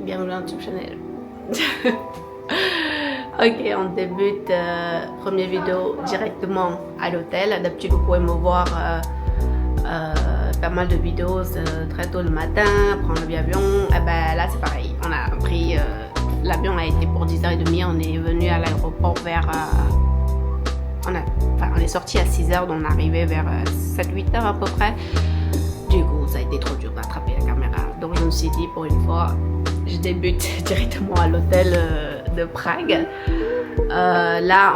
Bienvenue dans YouTube channel. Ok, on débute première vidéo directement à l'hôtel. D'habitude vous pouvez me voir pas mal de vidéos très tôt le matin, prendre l'avion. Et ben là c'est pareil, on a pris l'avion a été pour 10h30, on est venu à l'aéroport vers on est sorti à 6h, donc on est arrivé vers 7-8h à peu près. Du coup ça a été trop dur d'attraper la caméra, donc je me suis dit pour une fois je débute directement à l'hôtel de Prague. Là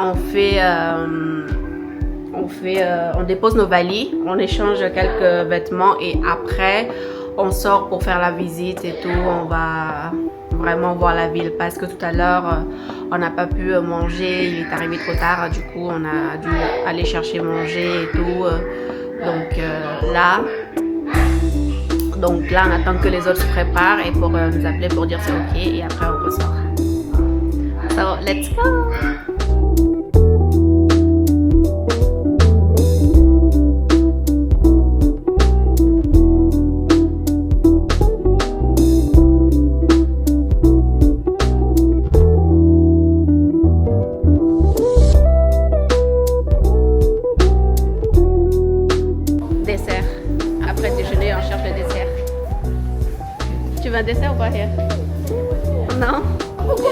on dépose nos valises, on échange quelques vêtements et après on sort pour faire la visite et tout. On va vraiment voir la ville parce que tout à l'heure on n'a pas pu manger, il est arrivé trop tard, du coup on a dû aller chercher manger et tout. Donc là on attend que les autres se préparent et pour nous appeler pour dire c'est ok et après on ressort. So let's go! Dessert. Après déjeuner on cherche le dessert. Tu veux un dessert ou pas here? Non? Pourquoi?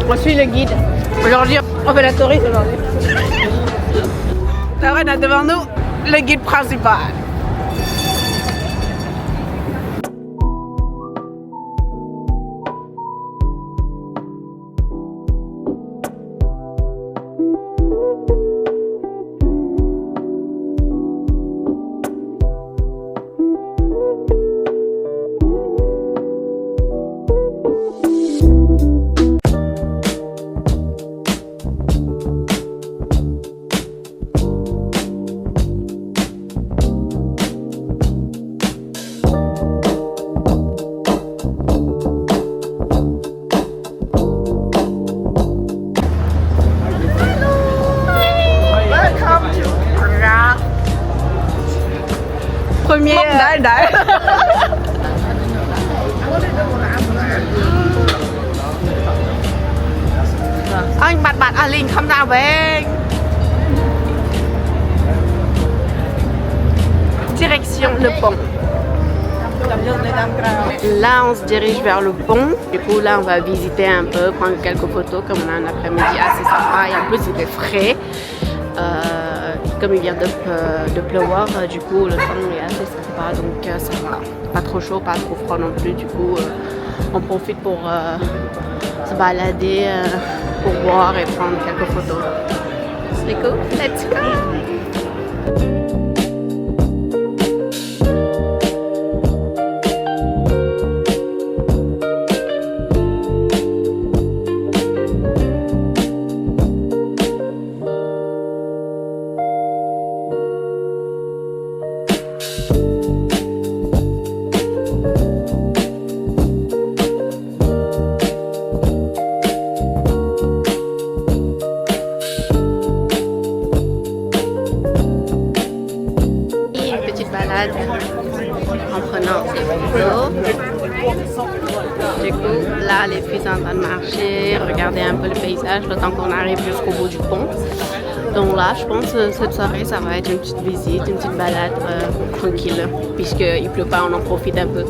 On suit le guide. Aujourd'hui, on fait la touriste aujourd'hui. Là, on a devant nous le guide principal. Premier anh bạn Alin come ra với anh. Direction le pont. Là on se dirige vers le pont. Du coup là on va visiter un peu, prendre quelques photos comme on a un après-midi assez sympa et en plus il est frais. Comme il vient de pleuvoir, du coup le temps est assez sympa, donc ça va. Pas trop chaud, pas trop froid non plus, du coup on profite pour se balader, pour boire et prendre quelques photos. C'est cool, let's go! En prenant des photos. Du coup, là, les filles sont en train de marcher, regarder un peu le paysage, le temps qu'on arrive jusqu'au bout du pont. Donc là, je pense que cette soirée, ça va être une petite visite, une petite balade tranquille. Puisqu'il pleut pas, on en profite un peu.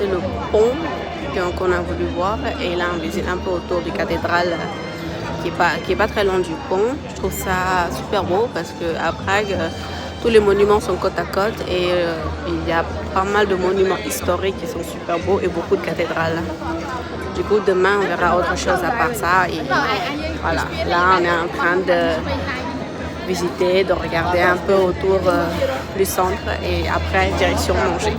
c'est le pont qu'on a voulu voir. Et là, on visite un peu autour du cathédrale qui est pas très loin du pont. Je trouve ça super beau parce qu'à Prague, tous les monuments sont côte à côte et il y a pas mal de monuments historiques qui sont super beaux et beaucoup de cathédrales. Du coup, demain, on verra autre chose à part ça. Et voilà, là, on est en train de visiter, de regarder un peu autour du centre et après, direction manger.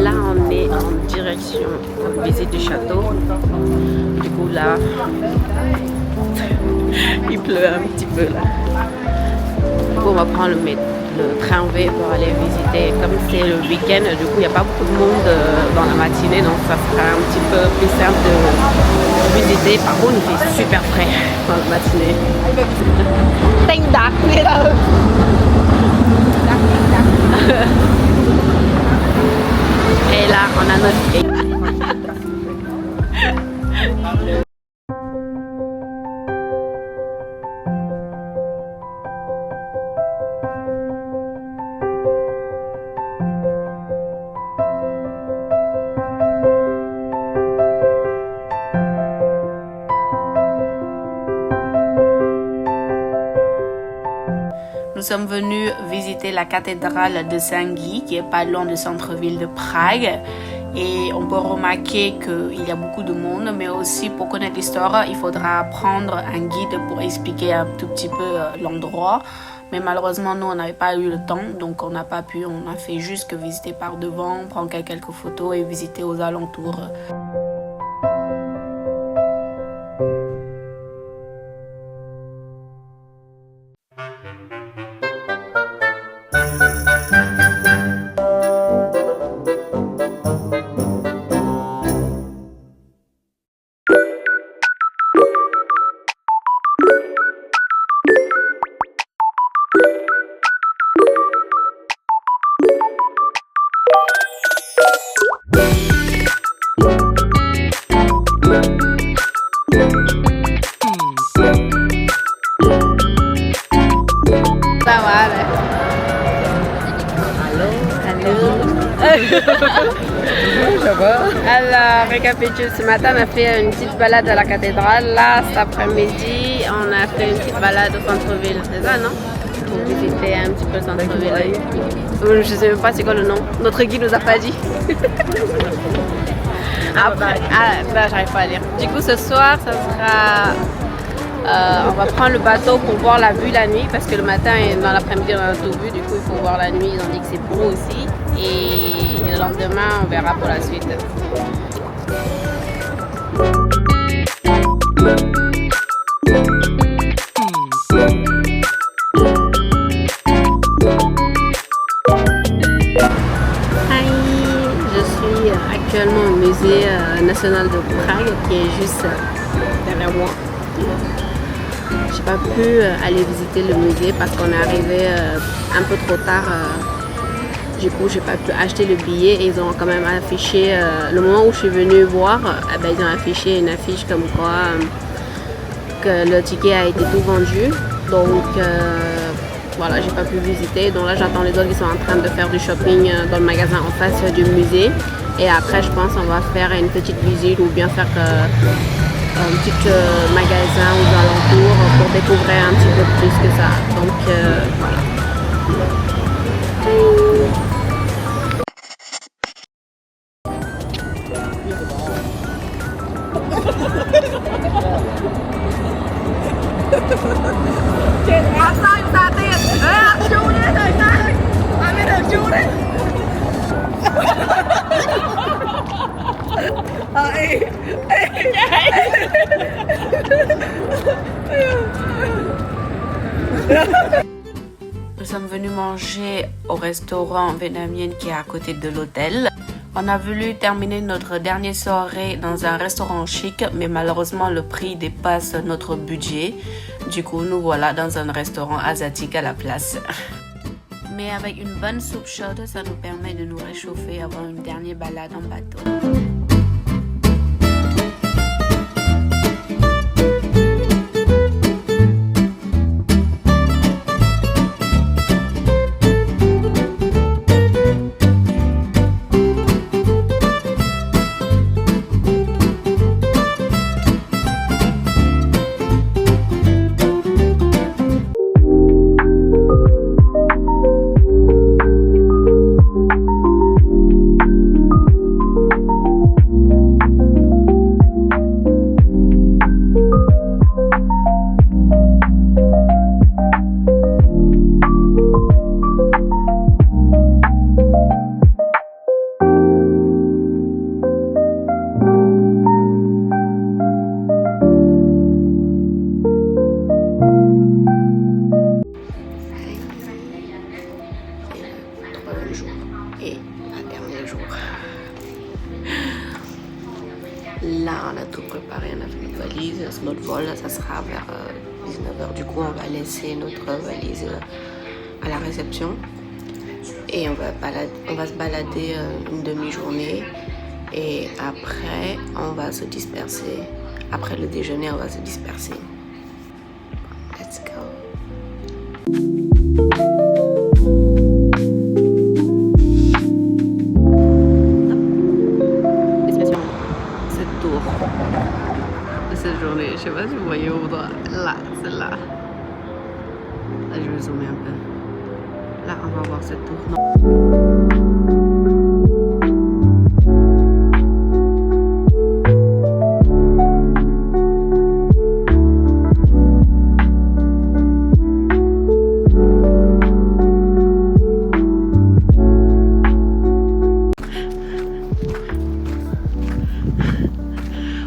Là, on est en direction visite du château. Du coup, là, il pleut un petit peu là. Du coup, on va prendre le tramway pour aller visiter. Comme c'est le week-end, du coup, il n'y a pas beaucoup de monde dans la matinée, donc ça sera un petit peu plus simple de visiter. Par contre, il fait super frais dans la matinée. Et là, on a notre... Nous sommes venus visiter la cathédrale de Saint-Guy qui est pas loin du centre-ville de Prague et on peut remarquer qu'il y a beaucoup de monde, mais aussi pour connaître l'histoire il faudra prendre un guide pour expliquer un tout petit peu l'endroit, mais malheureusement nous on n'avait pas eu le temps, donc on n'a pas pu, on a fait juste que visiter par devant, prendre quelques photos et visiter aux alentours. Ça va? Alors, récapitule, ce matin on a fait une petite balade à la cathédrale. Là, cet après-midi, on a fait une petite balade au centre-ville. C'est ça, non? Pour visiter un petit peu le centre-ville. Je sais même pas c'est quoi le nom. Notre guide nous a pas dit. Après, j'arrive pas à lire. Du coup, ce soir, ça sera... on va prendre le bateau pour voir la vue la nuit parce que le matin et dans l'après-midi on a tout vu, du coup il faut voir la nuit, ils ont dit que c'est beau aussi et le lendemain on verra pour la suite. Hi, je suis actuellement au musée national de Prague qui est juste derrière moi. J'ai pas pu aller visiter le musée parce qu'on est arrivé un peu trop tard. Du coup, j'ai pas pu acheter le billet et ils ont quand même affiché, le moment où je suis venue voir, ils ont affiché une affiche comme quoi que le ticket a été tout vendu. Donc voilà, j'ai pas pu visiter. Donc là, j'attends les autres qui sont en train de faire du shopping dans le magasin en face du musée. Et après, je pense on va faire une petite visite ou bien faire un petit magasin aux alentours pour découvrir un petit peu plus que ça. Donc voilà. Nous sommes venus manger au restaurant vietnamien qui est à côté de l'hôtel. On a voulu terminer notre dernière soirée dans un restaurant chic, mais malheureusement le prix dépasse notre budget. Du coup, nous voilà dans un restaurant asiatique à la place. Mais avec une bonne soupe chaude, ça nous permet de nous réchauffer avant une dernière balade en bateau. Là, on a tout préparé, on a fait notre valise. Notre vol, ça sera vers 19h. Du coup, on va laisser notre valise à la réception. Et on va se balader une demi-journée. Et après, on va se disperser. Après le déjeuner, on va se disperser. Let's go. Cette journée, je sais pas si vous voyez au droit, là, c'est là. Là, je vais zoomer un peu. Là, on va voir cette tour. Non.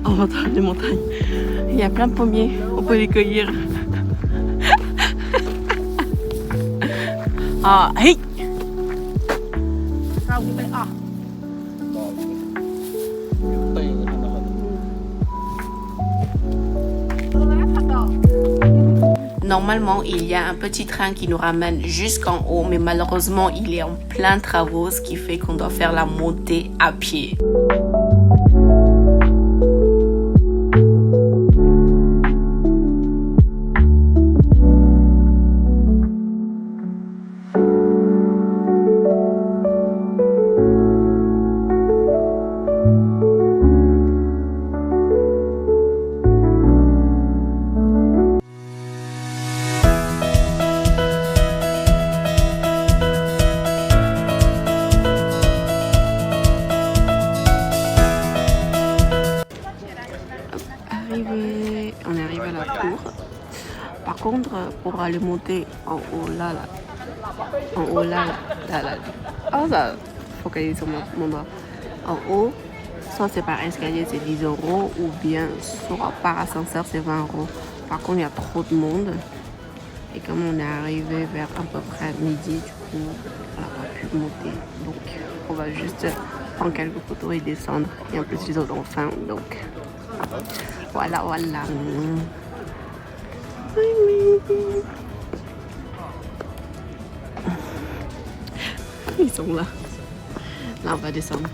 On va dans les montagnes. Il y a plein de pommiers, on peut les cueillir. Ah, hey! Normalement, il y a un petit train qui nous ramène jusqu'en haut, mais malheureusement, il est en plein travaux, ce qui fait qu'on doit faire la montée à pied. On est arrivé à la tour. Par contre, pour aller monter en haut là, en haut là. Oh, ça focalise sur mon doigt. En haut, soit c'est par escalier, c'est 10 € ou bien soit par ascenseur, c'est 20 €. Par contre, il y a trop de monde. Et comme on est arrivé vers à peu près midi, du coup, on n'a pas pu monter. Donc, on va juste prendre quelques photos et descendre. Et en plus, les autres ont faim, donc voilà. Ils sont là. Là, on va descendre.